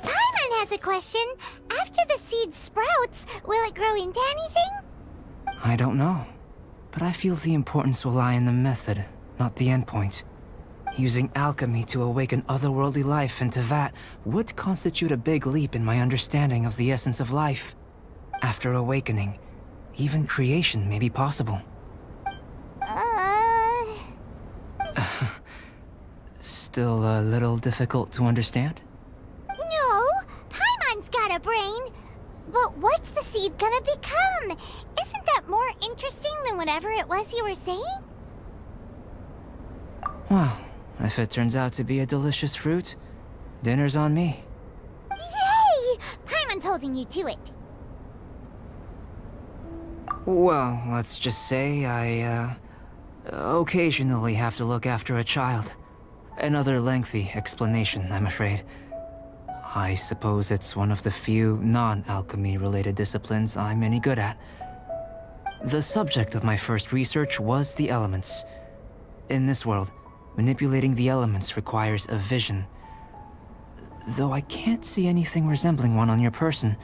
Paimon has a question. After the seed sprouts, will it grow into anything? I don't know, but I feel the importance will lie in the method, not the endpoint. Using alchemy to awaken otherworldly life into that would constitute a big leap in my understanding of the essence of life. After awakening, even creation may be possible. Still a little difficult to understand? No, Paimon's got a brain. But what's the seed gonna become? Isn't that more interesting than whatever it was you were saying? Well, if it turns out to be a delicious fruit, dinner's on me. Yay! Paimon's holding you to it. Well, let's just say I, occasionally have to look after a child. Another lengthy explanation, I'm afraid. I suppose it's one of the few non-alchemy-related disciplines I'm any good at. The subject of my first research was the elements. In this world, manipulating the elements requires a vision. Though I can't see anything resembling one on your person.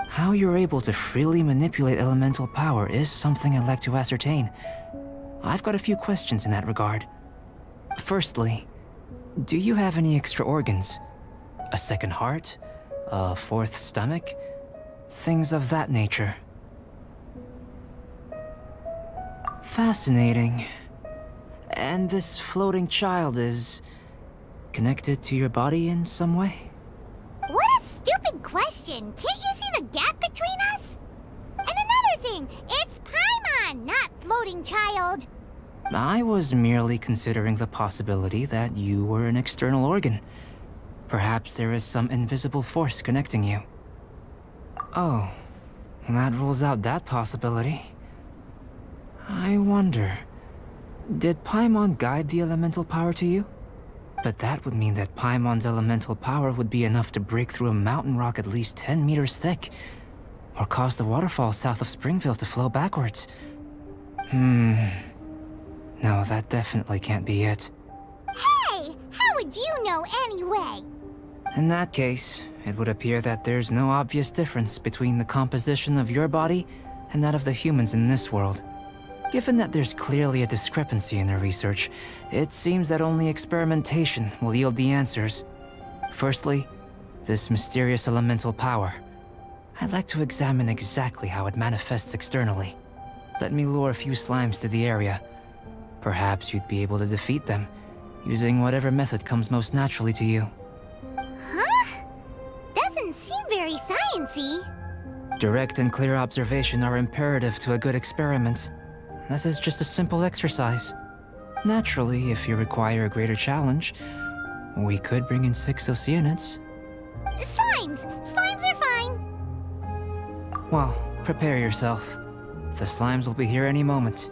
How you're able to freely manipulate elemental power is something I'd like to ascertain. I've got a few questions in that regard. Firstly, do you have any extra organs? A second heart? A fourth stomach? Things of that nature. Fascinating. And this floating child is connected to your body in some way? What a stupid question! Can't you see the gap between us? And another thing, it's Paimon, not floating child. I was merely considering the possibility that you were an external organ. Perhaps there is some invisible force connecting you. Oh, that rules out that possibility. I wonder, did Paimon guide the elemental power to you? But that would mean that Paimon's elemental power would be enough to break through a mountain rock at least 10 meters thick, or cause the waterfall south of Springville to flow backwards. No, that definitely can't be it. Hey! How would you know anyway? In that case, it would appear that there's no obvious difference between the composition of your body and that of the humans in this world. Given that there's clearly a discrepancy in our research, it seems that only experimentation will yield the answers. Firstly, this mysterious elemental power. I'd like to examine exactly how it manifests externally. Let me lure a few slimes to the area. Perhaps you'd be able to defeat them, using whatever method comes most naturally to you. Huh? Doesn't seem very sciencey. Direct and clear observation are imperative to a good experiment. This is just a simple exercise. Naturally, if you require a greater challenge, we could bring in 6 Oceanids. Slimes! Slimes are fine! Well, prepare yourself. The slimes will be here any moment.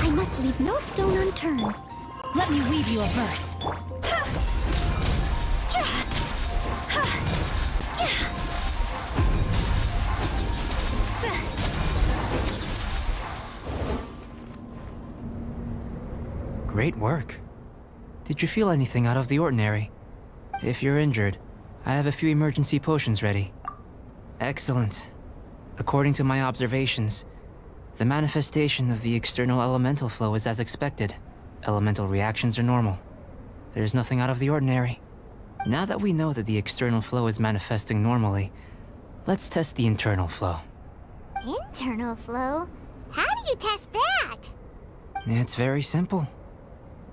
I must leave no stone unturned. Let me weave you a verse. Great work. Did you feel anything out of the ordinary? If you're injured, I have a few emergency potions ready. Excellent. According to my observations, the manifestation of the external elemental flow is as expected. Elemental reactions are normal. There's nothing out of the ordinary. Now that we know that the external flow is manifesting normally, let's test the internal flow. Internal flow? How do you test that? It's very simple.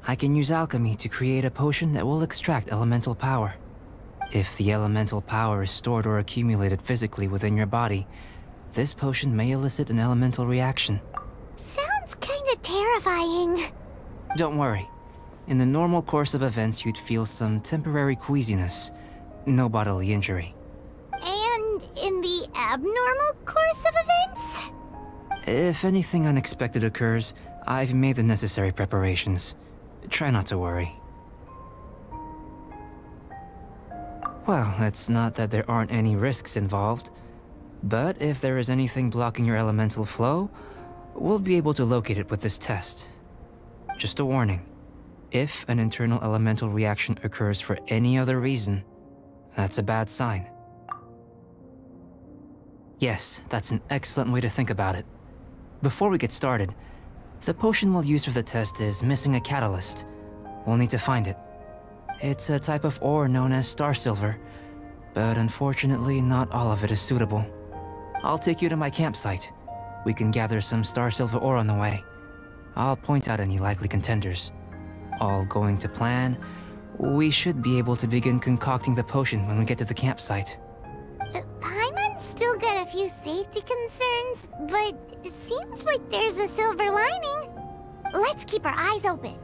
I can use alchemy to create a potion that will extract elemental power. If the elemental power is stored or accumulated physically within your body, this potion may elicit an elemental reaction. Sounds kinda terrifying. Don't worry. In the normal course of events, you'd feel some temporary queasiness. No bodily injury. And in the abnormal course of events? If anything unexpected occurs, I've made the necessary preparations. Try not to worry. Well, it's not that there aren't any risks involved, but if there is anything blocking your elemental flow, we'll be able to locate it with this test. Just a warning. If an internal elemental reaction occurs for any other reason, that's a bad sign. Yes, that's an excellent way to think about it. Before we get started, the potion we'll use for the test is missing a catalyst. We'll need to find it. It's a type of ore known as star silver, but unfortunately not all of it is suitable. I'll take you to my campsite. We can gather some star silver ore on the way. I'll point out any likely contenders. All going to plan, we should be able to begin concocting the potion when we get to the campsite. Paimon's still got a few safety concerns, but it seems like there's a silver lining. Let's keep our eyes open.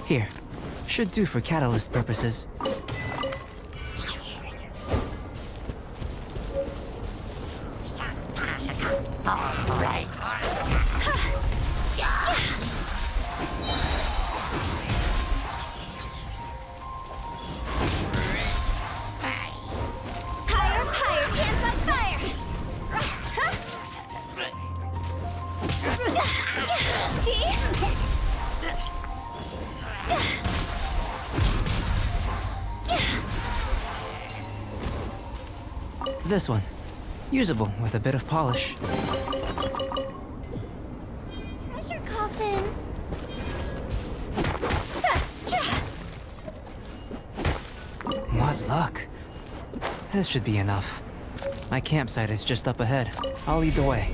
Here. Should do for catalyst purposes. This one. Usable with a bit of polish. Treasure coffin. What luck. This should be enough. My campsite is just up ahead. I'll lead the way.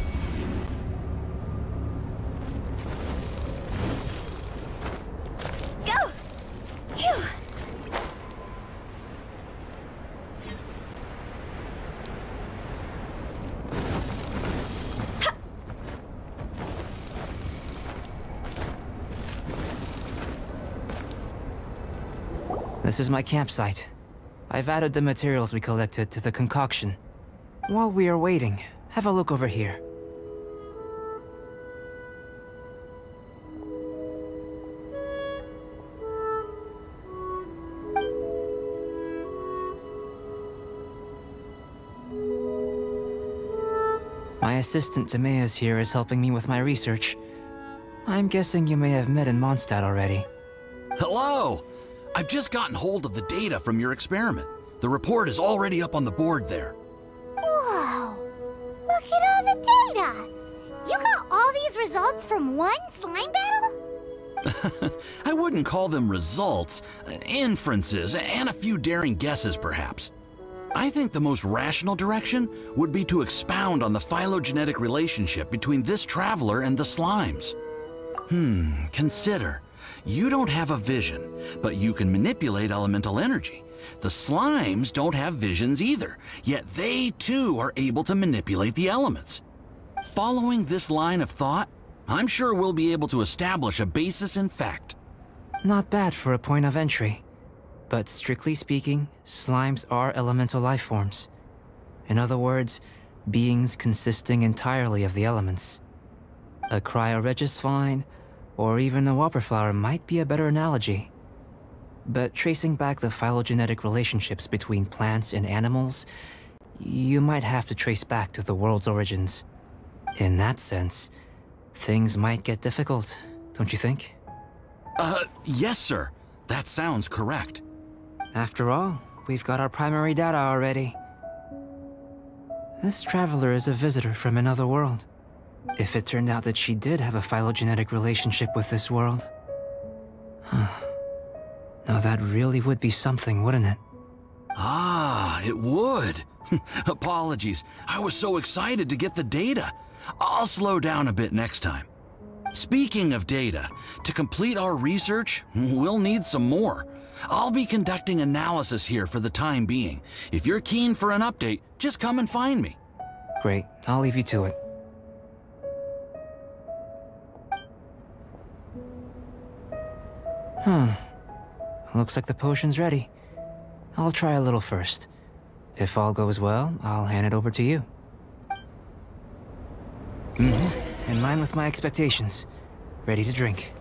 Go! Phew! This is my campsite. I've added the materials we collected to the concoction. While we are waiting, have a look over here. My assistant Timaeus here is helping me with my research. I'm guessing you may have met in Mondstadt already. Hello! I've just gotten hold of the data from your experiment. The report is already up on the board there. Whoa! Look at all the data! You got all these results from one slime battle? I wouldn't call them results, inferences, and a few daring guesses perhaps. I think the most rational direction would be to expound on the phylogenetic relationship between this traveler and the slimes. Consider. You don't have a vision, but you can manipulate elemental energy. The slimes don't have visions either, yet they too are able to manipulate the elements. Following this line of thought, I'm sure we'll be able to establish a basis in fact. Not bad for a point of entry. But strictly speaking, slimes are elemental life forms. In other words, beings consisting entirely of the elements. A cryoregis vine, or even a whopperflower might be a better analogy. But tracing back the phylogenetic relationships between plants and animals, you might have to trace back to the world's origins. In that sense, things might get difficult, don't you think? Yes, sir. That sounds correct. After all, we've got our primary data already. This traveler is a visitor from another world. If it turned out that she did have a phylogenetic relationship with this world... Now that really would be something, wouldn't it? Ah, it would. Apologies. I was so excited to get the data. I'll slow down a bit next time. Speaking of data, to complete our research, we'll need some more. I'll be conducting analysis here for the time being. If you're keen for an update, just come and find me. Great, I'll leave you to it. looks like the potion's ready. I'll try a little first. If all goes well, I'll hand it over to you. In line with my expectations. Ready to drink.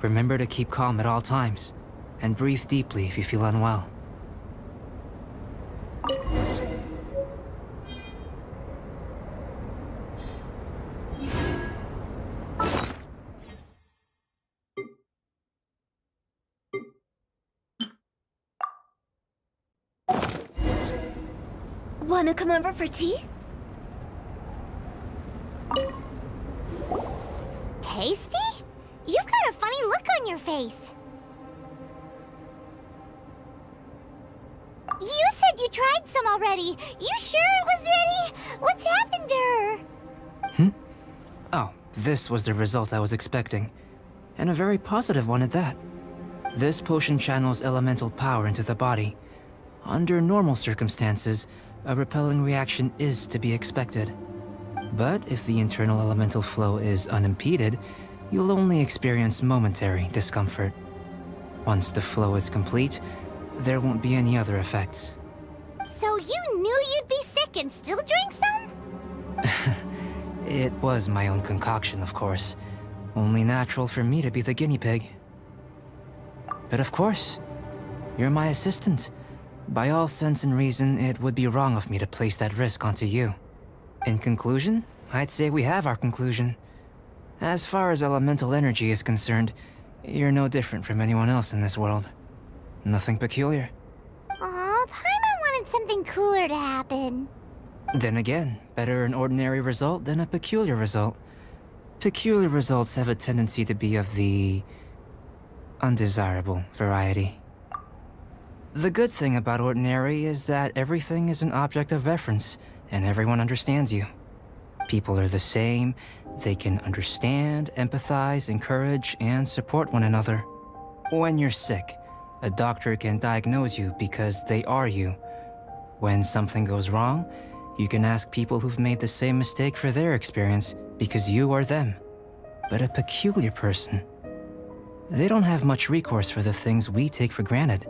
Remember to keep calm at all times, and breathe deeply if you feel unwell. Wanna come over for tea? Tasty? You've got a funny look on your face. You said you tried some already. You sure it was ready? What's happened to her? Oh, this was the result I was expecting. And a very positive one at that. This potion channels elemental power into the body. Under normal circumstances, a repelling reaction is to be expected. But if the internal elemental flow is unimpeded, you'll only experience momentary discomfort. Once the flow is complete, there won't be any other effects. So you knew you'd be sick and still drank some? It was my own concoction, of course. Only natural for me to be the guinea pig. But of course, you're my assistant. By all sense and reason, it would be wrong of me to place that risk onto you. In conclusion, I'd say we have our conclusion. As far as elemental energy is concerned, you're no different from anyone else in this world. Nothing peculiar. Aw, Paimon wanted something cooler to happen. Then again, better an ordinary result than a peculiar result. Peculiar results have a tendency to be of the undesirable variety. The good thing about ordinary is that everything is an object of reference, and everyone understands you. People are the same, they can understand, empathize, encourage, and support one another. When you're sick, a doctor can diagnose you because they are you. When something goes wrong, you can ask people who've made the same mistake for their experience because you are them. But a peculiar person, they don't have much recourse for the things we take for granted.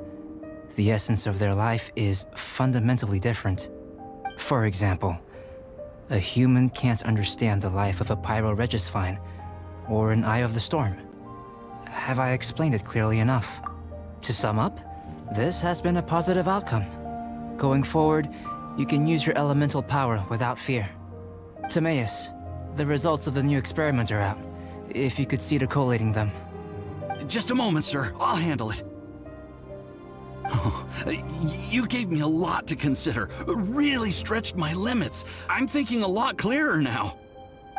The essence of their life is fundamentally different. For example, a human can't understand the life of a pyroregisvine or an eye of the storm. Have I explained it clearly enough? To sum up, this has been a positive outcome. Going forward, you can use your elemental power without fear. Timaeus, the results of the new experiment are out. If you could see to collating them. Just a moment, sir. I'll handle it. Oh, you gave me a lot to consider. Really stretched my limits. I'm thinking a lot clearer now.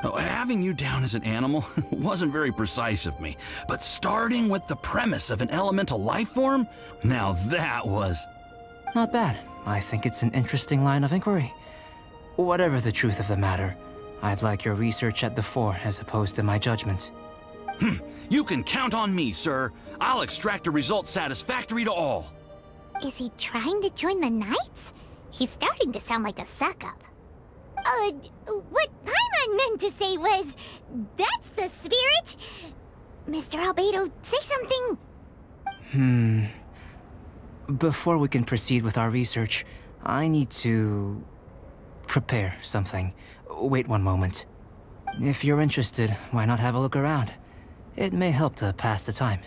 Having you down as an animal wasn't very precise of me, but starting with the premise of an elemental life form, now that was... Not bad. I think it's an interesting line of inquiry. Whatever the truth of the matter, I'd like your research at the fore as opposed to my judgment. You can count on me, sir. I'll extract a result satisfactory to all. Is he trying to join the Knights? He's starting to sound like a suck-up. What Paimon meant to say was, that's the spirit. Mr. Albedo, say something. Before we can proceed with our research, I need to prepare something. Wait one moment. If you're interested, why not have a look around? It may help to pass the time.